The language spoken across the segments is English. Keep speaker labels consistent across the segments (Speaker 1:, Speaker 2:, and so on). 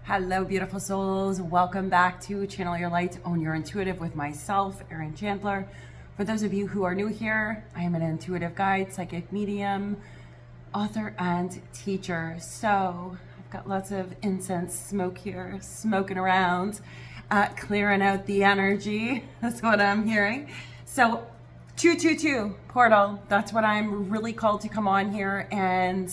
Speaker 1: Hello, beautiful souls. Welcome back to Channel Your Light, Own Your Intuitive with myself, Erin Chandler. For those of you who are new here, I am an intuitive guide, psychic medium, author, and teacher. So I've got lots of incense smoke here, smoking around, clearing out the energy. That's what I'm hearing. So 222 portal, that's what I'm really called to come on here and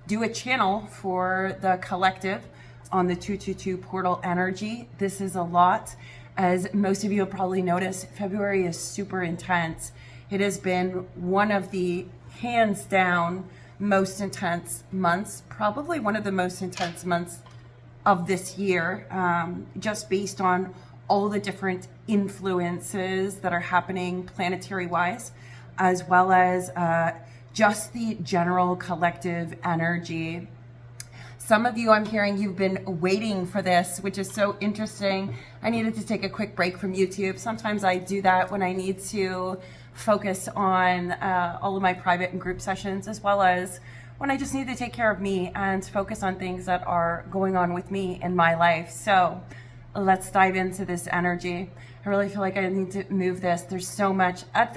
Speaker 1: do a channel for the collective on the 222 portal energy. This is a lot. As most of you have probably noticed, February is super intense. It has been one of the hands down most intense months, probably one of the most intense months of this year, just based on all the different influences that are happening planetary wise, as well as just the general collective energy. Some of you, I'm hearing, you've been waiting for this, which is so interesting. I needed to take a quick break from YouTube. Sometimes I do that when I need to focus on all of my private and group sessions, as well as when I just need to take care of me and focus on things that are going on with me in my life. So let's dive into this energy. I really feel like I need to move this. There's so much. I'm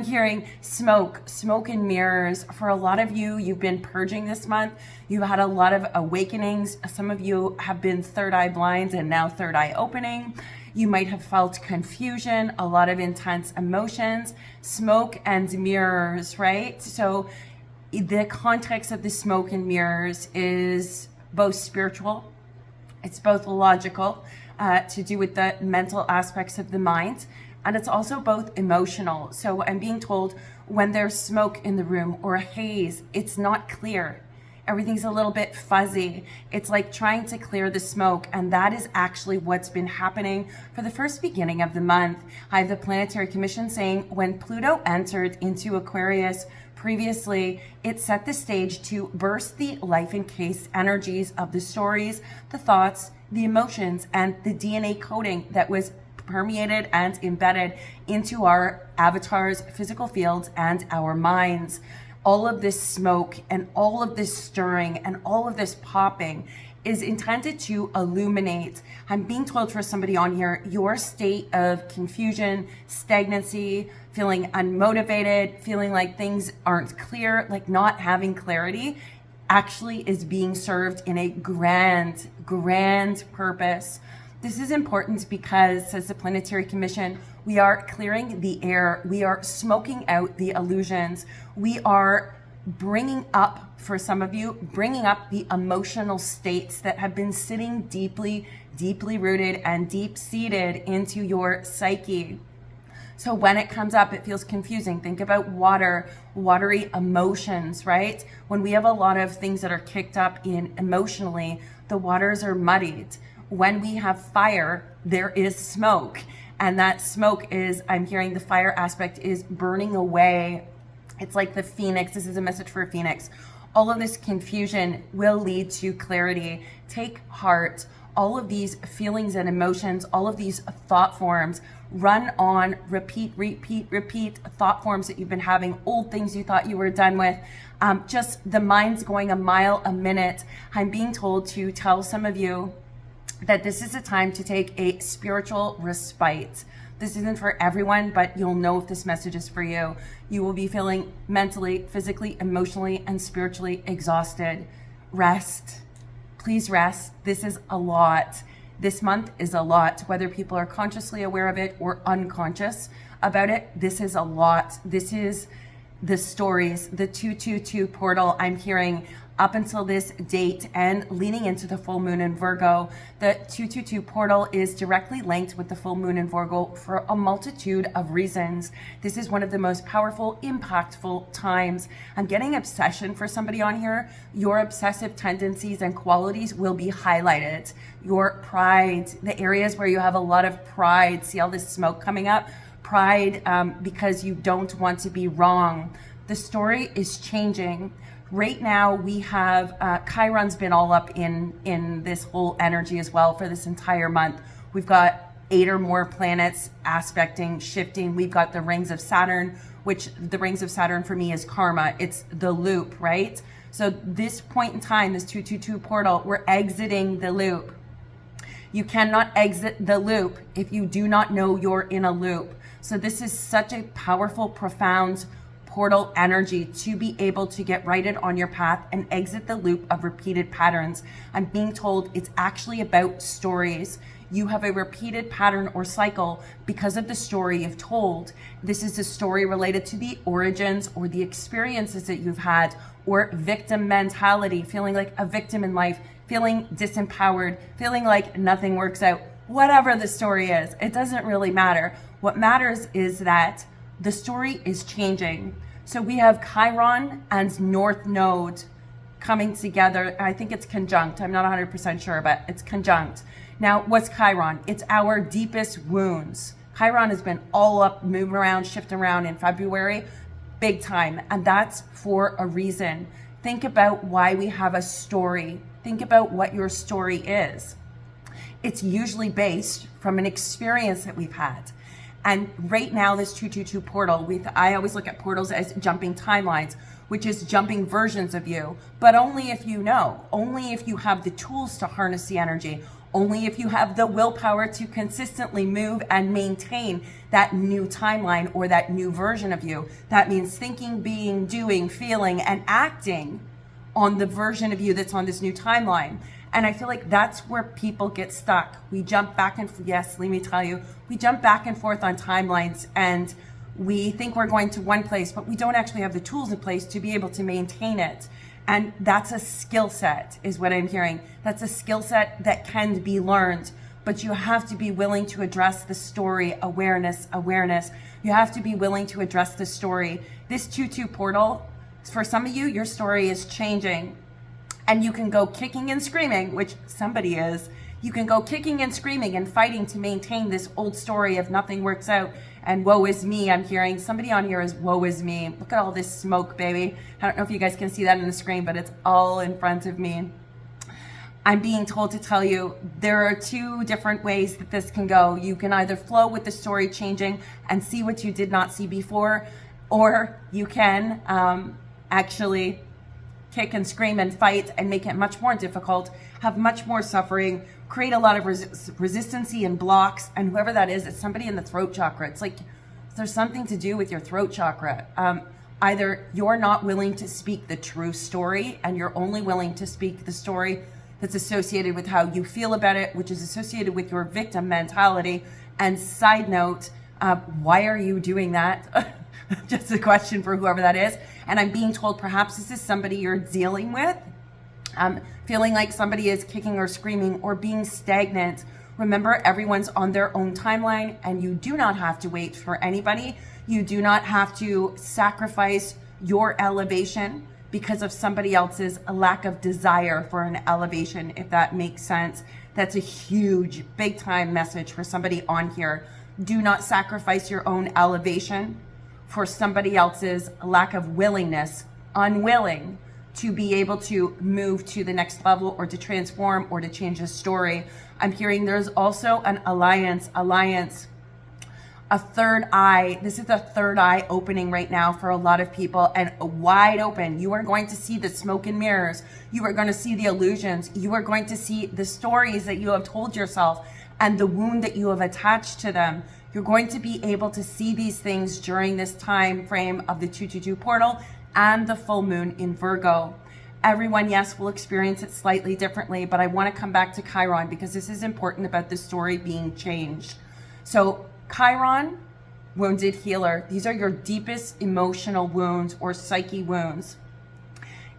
Speaker 1: hearing smoke and mirrors. For a lot of you, you've been purging this month. You've had a lot of awakenings. Some of you have been third eye blind and now third eye opening. You might have felt confusion, a lot of intense emotions, smoke and mirrors, right? So the context of the smoke and mirrors is both spiritual, it's both logical, to do with the mental aspects of the mind, and it's also both emotional. So I'm being told when there's smoke in the room or a haze, it's not clear. Everything's a little bit fuzzy. It's like trying to clear the smoke, and that is actually what's been happening for the first beginning of the month. I have the Planetary Commission saying when Pluto entered into Aquarius previously, it set the stage to burst the life encased energies of the stories, the thoughts, the emotions, and the DNA coding that was permeated and embedded into our avatars, physical fields, and our minds. All of this smoke and all of this stirring and all of this popping is intended to illuminate. I'm being told for somebody on here, your state of confusion, stagnancy, feeling unmotivated, feeling like things aren't clear, like not having clarity, actually is being served in a grand purpose. This is important because, says the Planetary Commission, we are clearing the air. We are smoking out the illusions. We are bringing up, for some of you, bringing up the emotional states that have been sitting deeply rooted and deep-seated into your psyche. So when it comes up, it feels confusing. Think about watery emotions, right? When we have a lot of things that are kicked up in emotionally, the waters are muddied. When we have fire, there is smoke. And that smoke is, I'm hearing the fire aspect is burning away. It's like the phoenix. This is a message for a phoenix. All of this confusion will lead to clarity. Take heart. All of these feelings and emotions, all of these thought forms, run on, repeat thought forms that you've been having, old things you thought you were done with. Just the mind's going a mile a minute. I'm being told to tell some of you that this is a time to take a spiritual respite. This isn't for everyone, but you'll know if this message is for you. You will be feeling mentally, physically, emotionally, and spiritually exhausted. Rest. Please rest. This is a lot. This month is a lot. Whether people are consciously aware of it or unconscious about it, this is a lot. This is the stories, the 222 portal I'm hearing up until this date and leaning into the full moon in Virgo. The 222 portal is directly linked with the full moon in Virgo for a multitude of reasons. This is one of the most powerful, impactful times. I'm getting obsession for somebody on here. Your obsessive tendencies and qualities will be highlighted. Your pride, the areas where you have a lot of pride, see all this smoke coming up? Pride because you don't want to be wrong. The story is changing. Right now we have, Chiron's been all up in this whole energy as well for this entire month. We've got 8 or more planets aspecting, shifting. We've got the rings of Saturn, which the rings of Saturn for me is karma. It's the loop, right? So this point in time, this 222 portal, we're exiting the loop. You cannot exit the loop if you do not know you're in a loop. So this is such a powerful, profound portal energy to be able to get righted on your path and exit the loop of repeated patterns. I'm being told it's actually about stories. You have a repeated pattern or cycle because of the story you've told. This is a story related to the origins or the experiences that you've had, or victim mentality, feeling like a victim in life, feeling disempowered, feeling like nothing works out. Whatever the story is, it doesn't really matter. What matters is that the story is changing. So we have Chiron and North Node coming together. I think it's conjunct. I'm not 100% sure, but it's conjunct. Now, what's Chiron? It's our deepest wounds. Chiron has been all up, moving around, shifting around in February, big time. And that's for a reason. Think about why we have a story. Think about what your story is. It's usually based from an experience that we've had. And right now, this 222 portal, I always look at portals as jumping timelines, which is jumping versions of you, but only if you know, only if you have the tools to harness the energy, only if you have the willpower to consistently move and maintain that new timeline or that new version of you. That means thinking, being, doing, feeling, and acting on the version of you that's on this new timeline. And I feel like that's where people get stuck. We jump back and forth. Yes, let me tell you, we jump back and forth on timelines, and we think we're going to one place, but we don't actually have the tools in place to be able to maintain it. And that's a skill set, is what I'm hearing. That's a skill set that can be learned, but you have to be willing to address the story. Awareness. You have to be willing to address the story. This 2-2 portal, for some of you, your story is changing. And you can go kicking and screaming, which somebody is. You can go kicking and screaming and fighting to maintain this old story of nothing works out and woe is me. I'm hearing somebody on here is woe is me. Look at all this smoke, baby. I don't know if you guys can see that in the screen, but it's all in front of me. I'm being told to tell you there are two different ways that this can go. You can either flow with the story changing and see what you did not see before, or you can actually kick and scream and fight and make it much more difficult, have much more suffering, create a lot of resistance and blocks. And whoever that is, it's somebody in the throat chakra. It's like there's something to do with your throat chakra. Either you're not willing to speak the true story and you're only willing to speak the story that's associated with how you feel about it, which is associated with your victim mentality. And side note, why are you doing that? Just a question for whoever that is. And I'm being told perhaps this is somebody you're dealing with, feeling like somebody is kicking or screaming or being stagnant. Remember, everyone's on their own timeline, and you do not have to wait for anybody. You do not have to sacrifice your elevation because of somebody else's lack of desire for an elevation, if that makes sense. That's a huge, big time message for somebody on here. Do not sacrifice your own elevation for somebody else's lack of willingness, unwilling to be able to move to the next level or to transform or to change the story. I'm hearing there's also an alliance, a third eye. This is a third eye opening right now for a lot of people, and wide open. You are going to see the smoke and mirrors. You are going to see the illusions. You are going to see the stories that you have told yourself and the wound that you have attached to them. You're going to be able to see these things during this time frame of the 222 portal and the full moon in Virgo. Everyone, yes, will experience it slightly differently, but I want to come back to Chiron because this is important about the story being changed. So Chiron, wounded healer. These are your deepest emotional wounds or psyche wounds.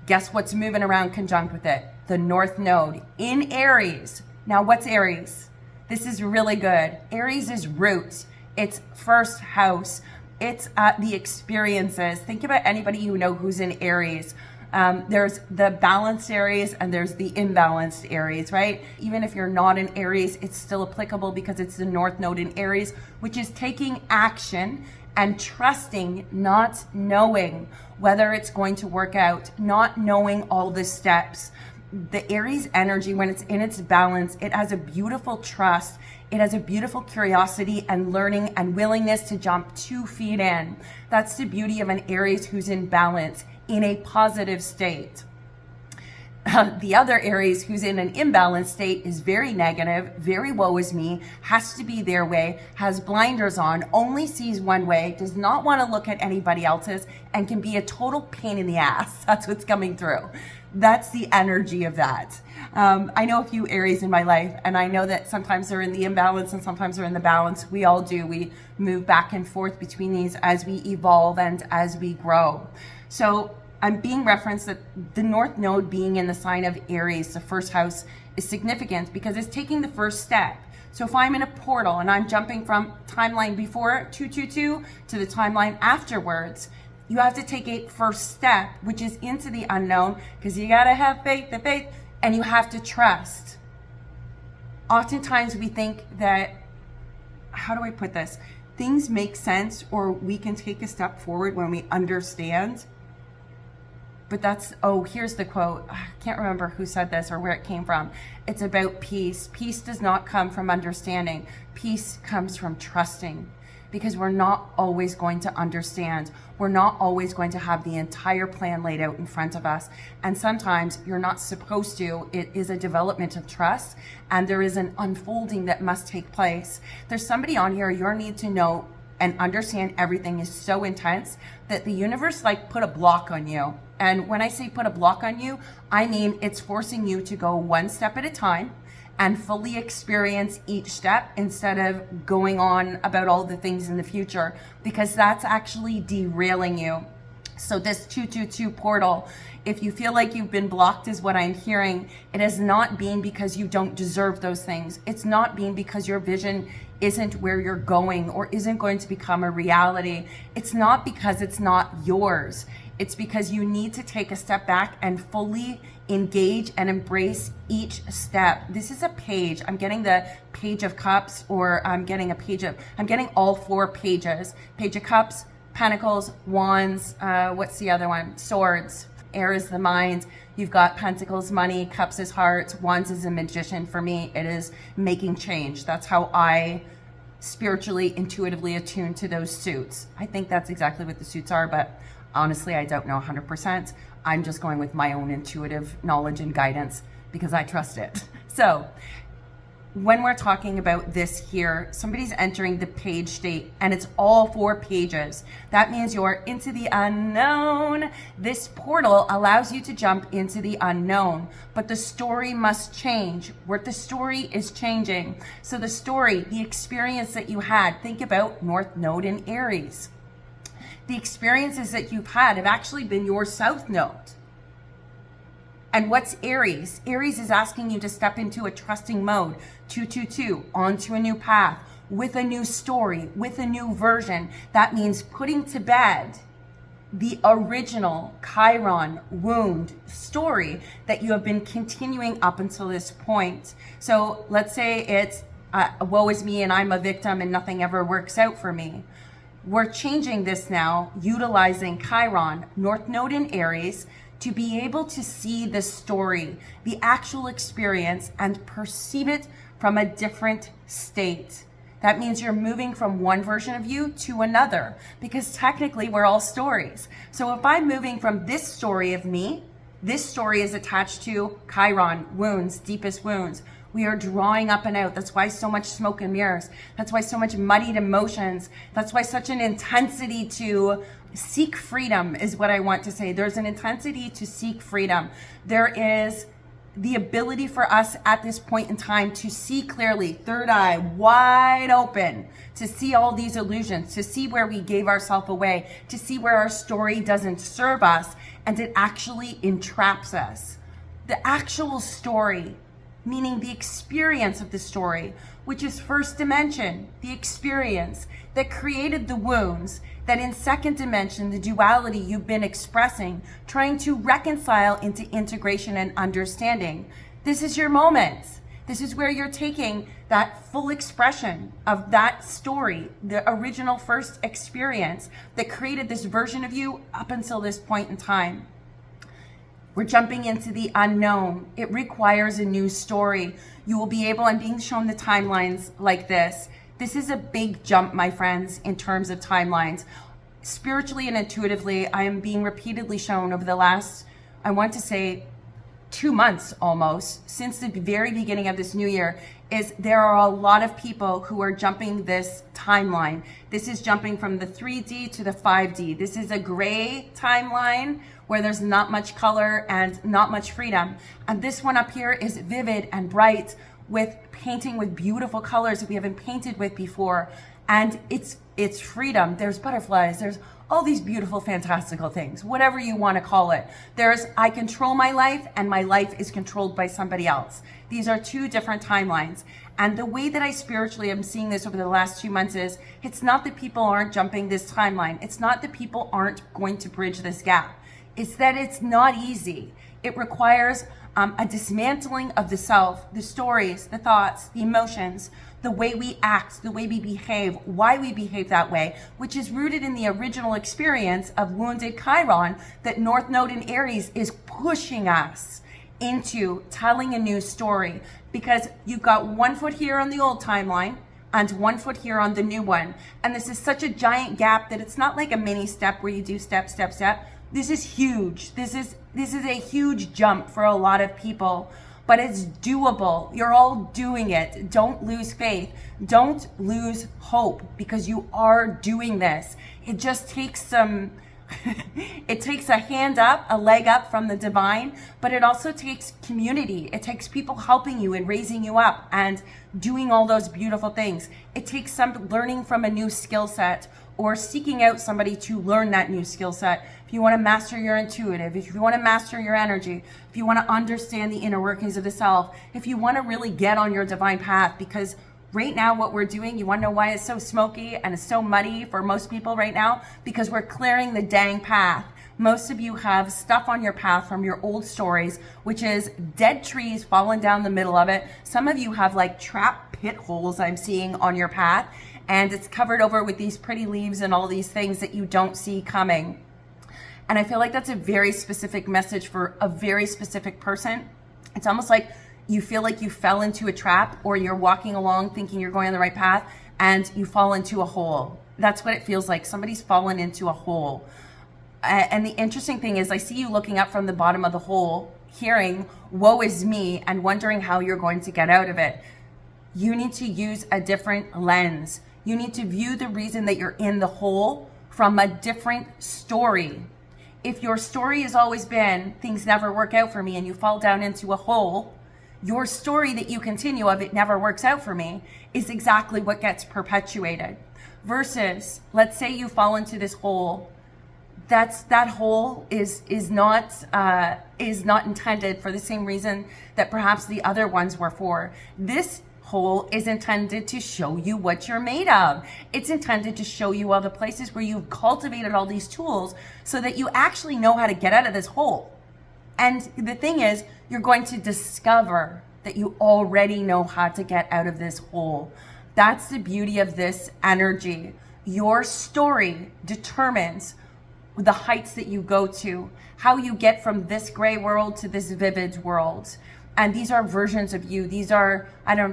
Speaker 1: Guess what's moving around conjunct with it? The North Node in Aries. Now, what's Aries? This is really good. Aries is roots. It's first house. It's the experiences. Think about anybody you know who's in Aries. There's the balanced Aries and there's the imbalanced Aries, right? Even if you're not in Aries, it's still applicable because it's the North Node in Aries, which is taking action and trusting, not knowing whether it's going to work out, not knowing all the steps. The Aries energy, when it's in its balance, it has a beautiful trust. It has a beautiful curiosity and learning and willingness to jump 2 feet in. That's the beauty of an Aries who's in balance, in a positive state. The other Aries who's in an imbalanced state is very negative, very woe is me, has to be their way, has blinders on, only sees one way, does not want to look at anybody else's, and can be a total pain in the ass. That's what's coming through. That's the energy of that. I know a few Aries in my life, and I know that sometimes they're in the imbalance and sometimes they're in the balance. We all do. We move back and forth between these as we evolve and as we grow. So I'm being referenced that the North Node being in the sign of Aries, the first house, is significant because it's taking the first step. So if I'm in a portal and I'm jumping from timeline before 222 to the timeline afterwards, you have to take a first step, which is into the unknown, because you got to have faith, and you have to trust. Oftentimes we think that, how do I put this? Things make sense, or we can take a step forward when we understand. But that's, oh, here's the quote. I can't remember who said this or where it came from. It's about peace. Peace does not come from understanding. Peace comes from trusting, because we're not always going to understand. We're not always going to have the entire plan laid out in front of us. And sometimes you're not supposed to. It is a development of trust, and there is an unfolding that must take place. There's somebody on here, your need to know and understand everything is so intense that the universe put a block on you. And when I say put a block on you, I mean it's forcing you to go one step at a time and fully experience each step instead of going on about all the things in the future, because that's actually derailing you. So this 222 portal, if you feel like you've been blocked is what I'm hearing, it has not been because you don't deserve those things. It's not been because your vision isn't where you're going or isn't going to become a reality. It's not because it's not yours. It's because you need to take a step back and fully engage and embrace each step. This is a page. I'm getting the Page of Cups, or I'm getting all 4 pages. Page of Cups, Pentacles, Wands, what's the other one? Swords. Air is the mind. You've got Pentacles, money, Cups is hearts, Wands is a magician. For me, it is making change. That's how I spiritually, intuitively attune to those suits. I think that's exactly what the suits are, but honestly, I don't know 100%. I'm just going with my own intuitive knowledge and guidance because I trust it. So when we're talking about this here, somebody's entering the page state and it's all 4 pages. That means you're into the unknown. This portal allows you to jump into the unknown, but the story must change. Where the story is changing. So the story, the experience that you had, think about North Node in Aries. The experiences that you've had have actually been your South Node. And what's Aries? Aries is asking you to step into a trusting mode, 222, onto a new path, with a new story, with a new version. That means putting to bed the original Chiron wound story that you have been continuing up until this point. So let's say it's woe is me and I'm a victim and nothing ever works out for me. We're changing this now, utilizing Chiron, North Node in Aries, to be able to see the story, the actual experience, and perceive it from a different state. That means you're moving from one version of you to another, because technically we're all stories. So if I'm moving from this story of me, this story is attached to Chiron, wounds, deepest wounds. We are drawing up and out. That's why so much smoke and mirrors. That's why so much muddied emotions. That's why such an intensity to seek freedom is what I want to say. There's an intensity to seek freedom. There is the ability for us at this point in time to see clearly, third eye wide open, to see all these illusions, to see where we gave ourselves away, to see where our story doesn't serve us and it actually entraps us. The actual story, meaning the experience of the story, which is first dimension, the experience that created the wounds, that in second dimension, the duality you've been expressing, trying to reconcile into integration and understanding. This is your moment. This is where you're taking that full expression of that story, the original first experience that created this version of you up until this point in time. We're jumping into the unknown. It requires a new story. You will be able, I'm being shown the timelines like this. This is a big jump, my friends, in terms of timelines. Spiritually and intuitively, I am being repeatedly shown over the last, I want to say, 2 months almost, since the very beginning of this new year, is there are a lot of people who are jumping this timeline. This is jumping from the 3D to the 5D. This is a gray timeline where there's not much color and not much freedom. And this one up here is vivid and bright, with painting with beautiful colors that we haven't painted with before. And it's freedom. There's butterflies. There's all these beautiful, fantastical things, whatever you want to call it. There's, I control my life and my life is controlled by somebody else. These are two different timelines. And the way that I spiritually am seeing this over the last 2 months is, it's not that people aren't jumping this timeline. It's not that people aren't going to bridge this gap. It's that it's not easy. It requires a dismantling of the self, the stories, the thoughts, the emotions, the way we act, the way we behave, why we behave that way, which is rooted in the original experience of wounded Chiron that North Node in Aries is pushing us into telling a new story, because you've got 1 foot here on the old timeline and 1 foot here on the new one. And this is such a giant gap that it's not like a mini step where you do step, step, step. This is huge. This is a huge jump for a lot of people, but it's doable. You're all doing it. Don't lose faith. Don't lose hope, because you are doing this. It just takes some, it takes a hand up, a leg up from the divine, but it also takes community. It takes people helping you and raising you up and doing all those beautiful things. It takes some learning from a new skill set, or seeking out somebody to learn that new skill set. If you want to master your intuitive, if you want to master your energy, if you want to understand the inner workings of the self, if you want to really get on your divine path, because right now what we're doing, you want to know why it's so smoky and it's so muddy for most people right now? Because we're clearing the dang path. Most of you have stuff on your path from your old stories, which is dead trees falling down the middle of it. Some of you have like trap pit holes I'm seeing on your path, and it's covered over with these pretty leaves and all these things that you don't see coming. And I feel like that's a very specific message for a very specific person. It's almost like you feel like you fell into a trap, or you're walking along thinking you're going on the right path and you fall into a hole. That's what it feels like. Somebody's fallen into a hole. And the interesting thing is, I see you looking up from the bottom of the hole, hearing, woe is me, and wondering how you're going to get out of it. You need to use a different lens. You need to view the reason that you're in the hole from a different story. If your story has always been, things never work out for me, and you fall down into a hole, your story that you continue of it never works out for me is exactly what gets perpetuated. Versus, let's say you fall into this hole. That hole is not intended for the same reason that perhaps the other ones were for. This hole is intended to show you what you're made of. It's intended to show you all the places where you've cultivated all these tools so that you actually know how to get out of this hole. And the thing is, you're going to discover that you already know how to get out of this hole. That's the beauty of this energy. Your story determines the heights that you go to, how you get from this gray world to this vivid world. And these are versions of you. These are,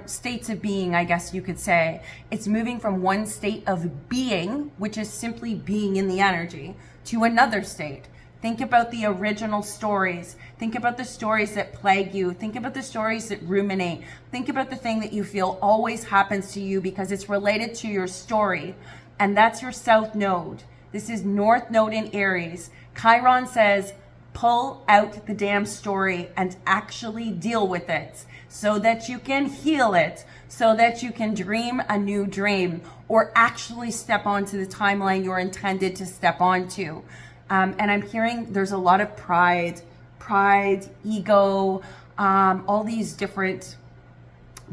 Speaker 1: states of being, I guess you could say. It's moving from one state of being, which is simply being in the energy, to another state. Think about the original stories. Think about the stories that plague you. Think about the stories that ruminate. Think about the thing that you feel always happens to you because it's related to your story. And that's your South Node. This is North Node in Aries. Chiron says, pull out the damn story and actually deal with it so that you can heal it, so that you can dream a new dream, or actually step onto the timeline you're intended to step onto. And I'm hearing there's a lot of pride, ego, all these different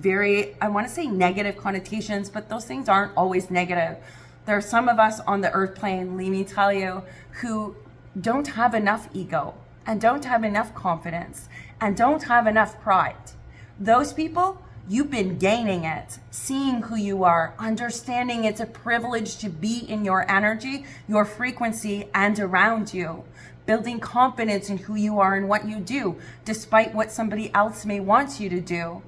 Speaker 1: I want to say negative connotations, but those things aren't always negative. There are some of us on the earth plane, let me tell you, who don't have enough ego and don't have enough confidence and don't have enough pride. Those people, you've been gaining it, seeing who you are, understanding it's a privilege to be in your energy, your frequency, and around you. Building confidence in who you are and what you do, despite what somebody else may want you to do.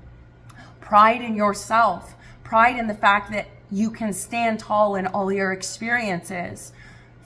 Speaker 1: Pride in yourself, pride in the fact that you can stand tall in all your experiences.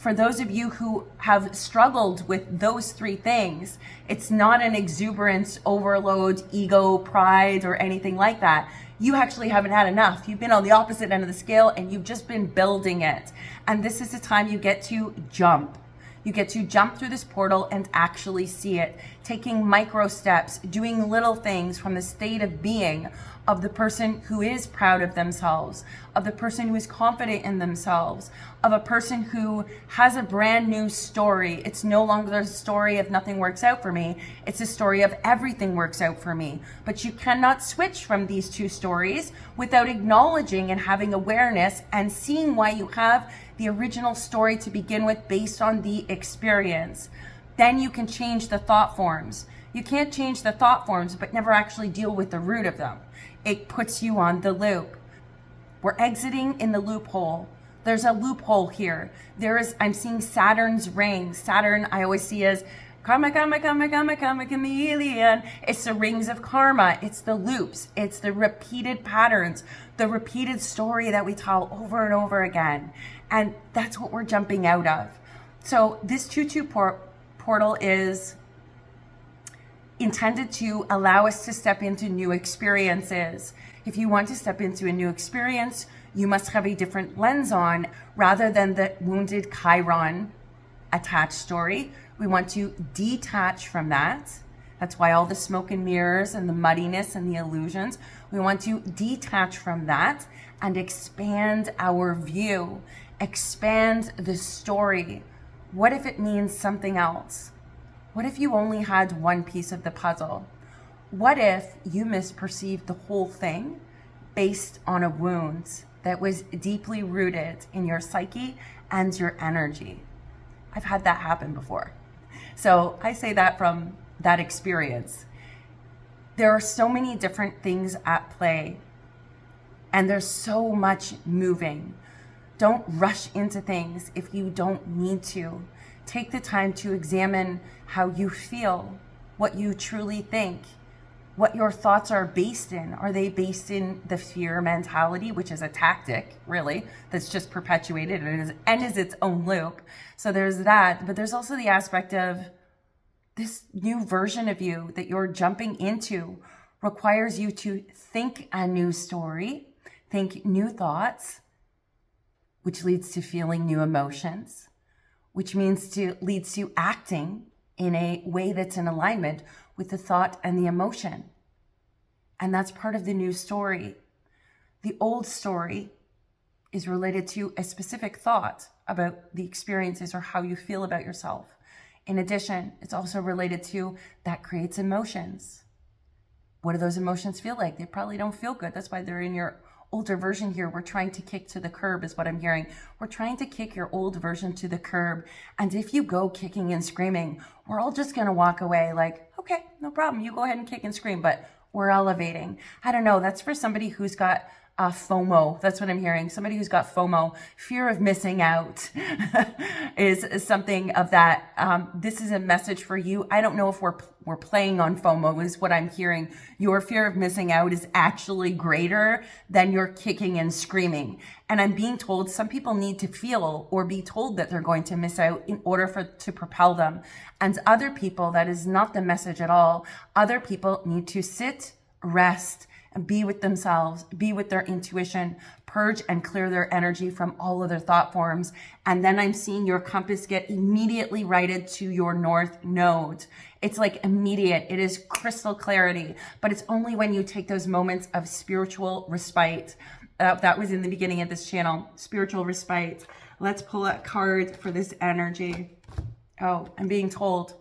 Speaker 1: For those of you who have struggled with those three things, it's not an exuberance, overload, ego, pride, or anything like that. You actually haven't had enough. You've been on the opposite end of the scale and you've just been building it. And this is the time you get to jump. You get to jump through this portal and actually see it, taking micro steps, doing little things from the state of being of the person who is proud of themselves, of the person who is confident in themselves, of a person who has a brand new story. It's no longer a story of nothing works out for me. It's a story of everything works out for me. But you cannot switch from these two stories without acknowledging and having awareness and seeing why you have the original story to begin with based on the experience. Then you can change the thought forms. You can't change the thought forms, but never actually deal with the root of them. It puts you on the loop. We're exiting in the loophole. There's a loophole here. I'm seeing Saturn's ring. Saturn, I always see as karma, chameleon. It's the rings of karma. It's the loops. It's the repeated patterns, the repeated story that we tell over and over again. And that's what we're jumping out of. So this 2-2 portal is intended to allow us to step into new experiences. If you want to step into a new experience, you must have a different lens on rather than the wounded Chiron attached story. We want to detach from that. That's why all the smoke and mirrors and the muddiness and the illusions. We want to detach from that and expand our view, expand the story. What if it means something else? What if you only had one piece of the puzzle? What if you misperceived the whole thing based on a wound that was deeply rooted in your psyche and your energy? I've had that happen before. So I say that from that experience. There are so many different things at play, and there's so much moving. Don't rush into things if you don't need to. Take the time to examine how you feel, what you truly think, what your thoughts are based in. Are they based in the fear mentality, which is a tactic, really, that's just perpetuated and is its own loop? So there's that, but there's also the aspect of this new version of you that you're jumping into requires you to think a new story, think new thoughts, which leads to feeling new emotions, which leads to acting in a way that's in alignment with the thought and the emotion. And that's part of the new story. The old story is related to a specific thought about the experiences or how you feel about yourself. In addition, it's also related to that creates emotions. What do those emotions feel like? They probably don't feel good. That's why they're in your older version here. We're trying to kick to the curb is what I'm hearing. We're trying to kick your old version to the curb. And if you go kicking and screaming, we're all just going to walk away like, okay, no problem. You go ahead and kick and scream, but we're elevating. I don't know. That's for somebody who's got FOMO. That's what I'm hearing. Somebody who's got FOMO, fear of missing out, is something of that. This is a message for you. I don't know if we're playing on FOMO is what I'm hearing. Your fear of missing out is actually greater than your kicking and screaming. And I'm being told some people need to feel or be told that they're going to miss out in order to propel them. And other people, that is not the message at all. Other people need to sit, rest, and be with themselves, be with their intuition, purge and clear their energy from all other thought forms. And then I'm seeing your compass get immediately righted to your north node. It's like immediate. It is crystal clarity, but it's only when you take those moments of spiritual respite. That was in the beginning of this channel, spiritual respite. Let's pull a card for this energy. Oh, I'm being told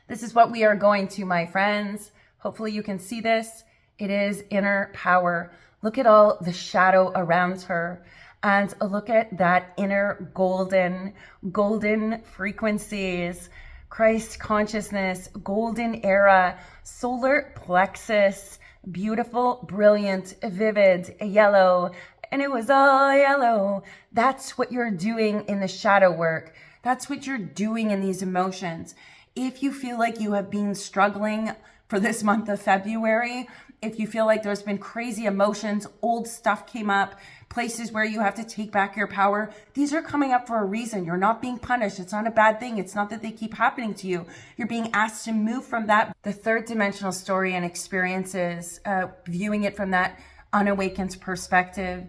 Speaker 1: this is what we are going to, my friends. Hopefully you can see this. It is inner power. Look at all the shadow around her and look at that inner golden frequencies, Christ consciousness, golden era, solar plexus, beautiful, brilliant, vivid, yellow, and it was all yellow. That's what you're doing in the shadow work. That's what you're doing in these emotions. If you feel like you have been struggling for this month of February, If you feel like there's been crazy emotions, old stuff came up, places where you have to take back your power, these are coming up for a reason. You're not being punished. It's not a bad thing. It's not that they keep happening to you. You're being asked to move from that. The third dimensional story and experiences, viewing it from that unawakened perspective,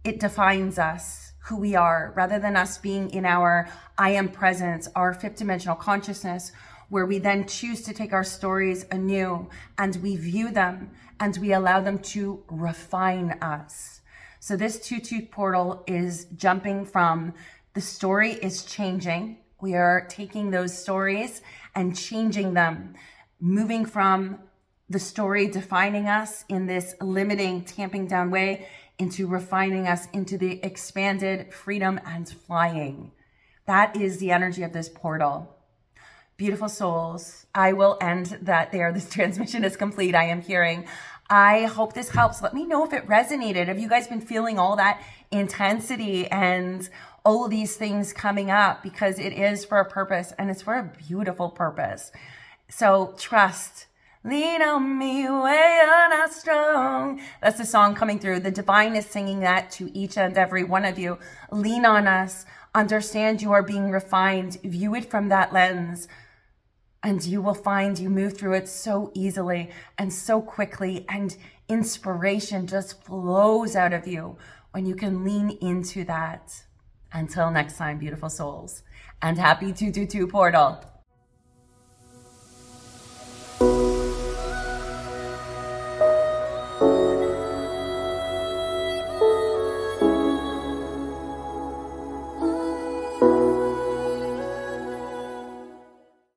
Speaker 1: it defines us, who we are, rather than us being in our I am presence, our fifth dimensional consciousness, where we then choose to take our stories anew and we view them and we allow them to refine us. So this two-tooth portal is jumping from the story is changing. We are taking those stories and changing them, moving from the story defining us in this limiting, tamping down way into refining us into the expanded freedom and flying. That is the energy of this portal. Beautiful souls, I will end that there. This transmission is complete. I am hearing. I hope this helps. Let me know if it resonated. Have you guys been feeling all that intensity and all of these things coming up? Because it is for a purpose, and it's for a beautiful purpose. So trust. Lean on me way you're not strong. That's the song coming through. The divine is singing that to each and every one of you. Lean on us. Understand you are being refined. View it from that lens. And you will find you move through it so easily and so quickly. And inspiration just flows out of you when you can lean into that. Until next time, beautiful souls. And happy 222 portal.